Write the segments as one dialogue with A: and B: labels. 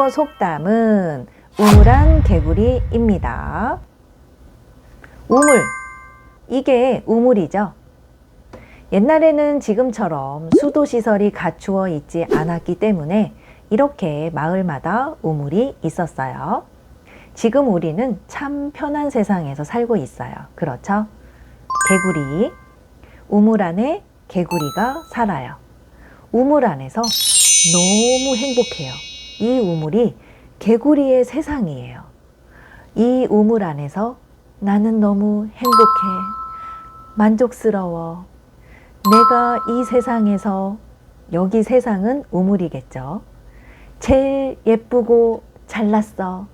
A: 국어 속담은 우물안 개구리입니다. 우물, 이게 우물이죠. 옛날에는 지금처럼 수도시설이 갖추어 있지 않았기 때문에 이렇게 마을마다 우물이 있었어요. 지금 우리는 참 편한 세상에서 살고 있어요. 그렇죠? 개구리, 우물 안에 개구리가 살아요. 우물 안에서 너무 행복해요. 이 우물이 개구리의 세상이에요. 이 우물 안에서 나는 너무 행복해. 만족스러워. 내가 이 세상에서, 여기 세상은 우물이겠죠. 제일 예쁘고 잘났어.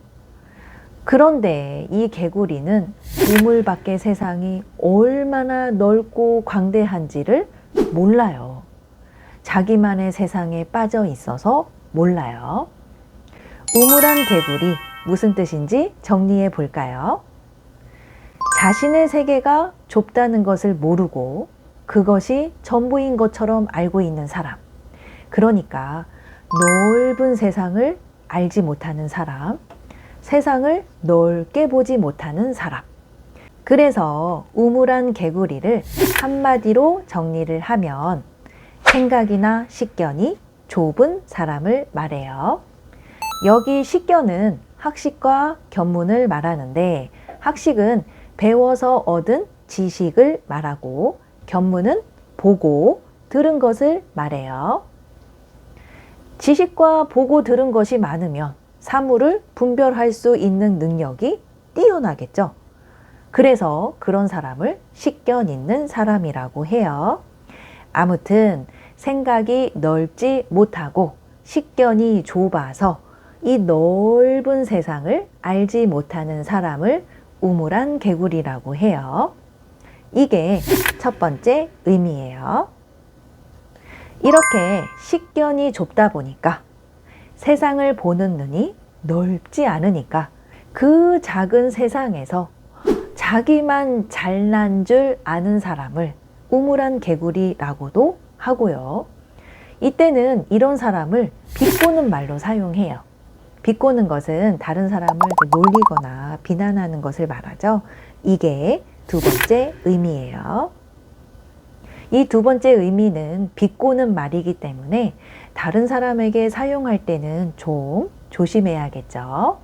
A: 그런데 이 개구리는 우물 밖의 세상이 얼마나 넓고 광대한지를 몰라요. 자기만의 세상에 빠져 있어서 몰라요. 우물안 개구리, 무슨 뜻인지 정리해 볼까요? 자신의 세계가 좁다는 것을 모르고 그것이 전부인 것처럼 알고 있는 사람. 그러니까 넓은 세상을 알지 못하는 사람, 세상을 넓게 보지 못하는 사람. 그래서 우물안 개구리를 한마디로 정리를 하면 생각이나 식견이 좁은 사람을 말해요. 여기 식견은 학식과 견문을 말하는데, 학식은 배워서 얻은 지식을 말하고, 견문은 보고 들은 것을 말해요. 지식과 보고 들은 것이 많으면 사물을 분별할 수 있는 능력이 뛰어나겠죠. 그래서 그런 사람을 식견 있는 사람이라고 해요. 아무튼 생각이 넓지 못하고 식견이 좁아서 이 넓은 세상을 알지 못하는 사람을 우물안 개구리라고 해요. 이게 첫 번째 의미예요. 이렇게 식견이 좁다 보니까 세상을 보는 눈이 넓지 않으니까 그 작은 세상에서 자기만 잘난 줄 아는 사람을 우물안 개구리라고도 하고요. 이때는 이런 사람을 비꼬는 말로 사용해요. 비꼬는 것은 다른 사람을 놀리거나 비난하는 것을 말하죠. 이게 두 번째 의미예요. 이 두 번째 의미는 비꼬는 말이기 때문에 다른 사람에게 사용할 때는 좀 조심해야겠죠.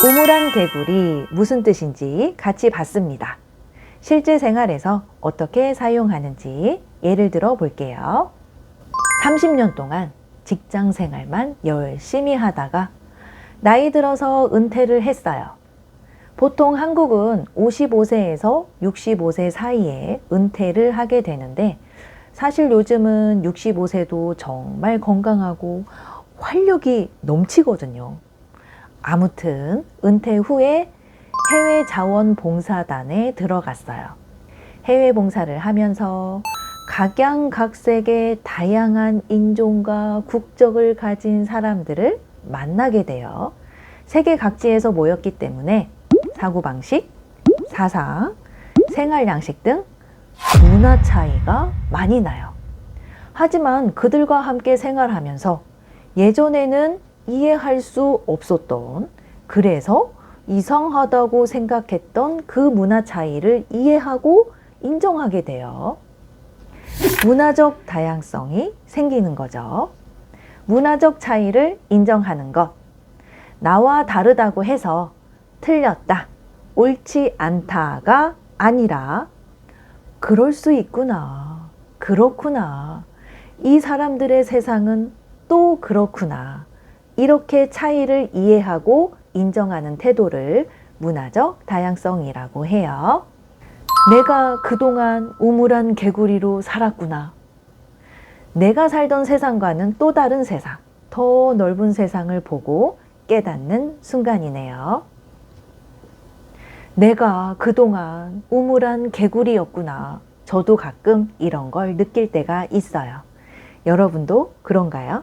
A: 우물안 개구리 무슨 뜻인지 같이 봤습니다. 실제 생활에서 어떻게 사용하는지 예를 들어 볼게요. 30년 동안 직장 생활만 열심히 하다가 나이 들어서 은퇴를 했어요. 보통 한국은 55세에서 65세 사이에 은퇴를 하게 되는데, 사실 요즘은 65세도 정말 건강하고 활력이 넘치거든요. 아무튼 은퇴 후에 해외 자원봉사단에 들어갔어요. 해외 봉사를 하면서 각양각색의 다양한 인종과 국적을 가진 사람들을 만나게 돼요. 세계 각지에서 모였기 때문에 사고방식, 사상, 생활 양식 등 문화 차이가 많이 나요. 하지만 그들과 함께 생활하면서 예전에는 이해할 수 없었던, 그래서 이상하다고 생각했던 그 문화 차이를 이해하고 인정하게 돼요. 문화적 다양성이 생기는 거죠. 문화적 차이를 인정하는 것. 나와 다르다고 해서 틀렸다, 옳지 않다가 아니라 그럴 수 있구나, 그렇구나, 이 사람들의 세상은 또 그렇구나, 이렇게 차이를 이해하고 인정하는 태도를 문화적 다양성이라고 해요. 내가 그동안 우물안 개구리로 살았구나. 내가 살던 세상과는 또 다른 세상, 더 넓은 세상을 보고 깨닫는 순간이네요. 내가 그동안 우물안 개구리였구나. 저도 가끔 이런 걸 느낄 때가 있어요. 여러분도 그런가요?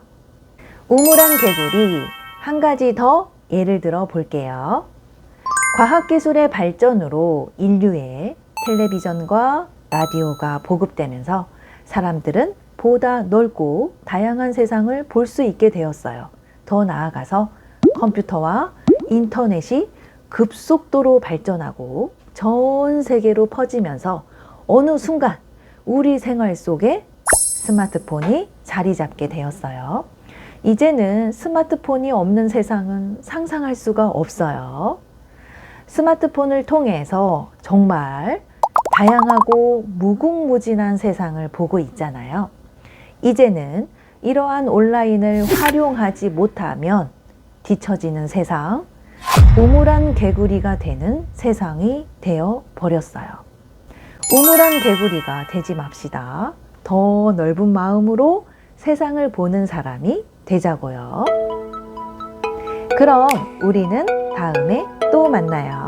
A: 우물안 개구리, 한 가지 더 예를 들어 볼게요. 과학기술의 발전으로 인류의 텔레비전과 라디오가 보급되면서 사람들은 보다 넓고 다양한 세상을 볼 수 있게 되었어요. 더 나아가서 컴퓨터와 인터넷이 급속도로 발전하고 전 세계로 퍼지면서 어느 순간 우리 생활 속에 스마트폰이 자리 잡게 되었어요. 이제는 스마트폰이 없는 세상은 상상할 수가 없어요. 스마트폰을 통해서 정말 다양하고 무궁무진한 세상을 보고 있잖아요. 이제는 이러한 온라인을 활용하지 못하면 뒤처지는 세상, 우물안 개구리가 되는 세상이 되어 버렸어요. 우물안 개구리가 되지 맙시다. 더 넓은 마음으로 세상을 보는 사람이 되자고요. 그럼 우리는 다음에 또 만나요.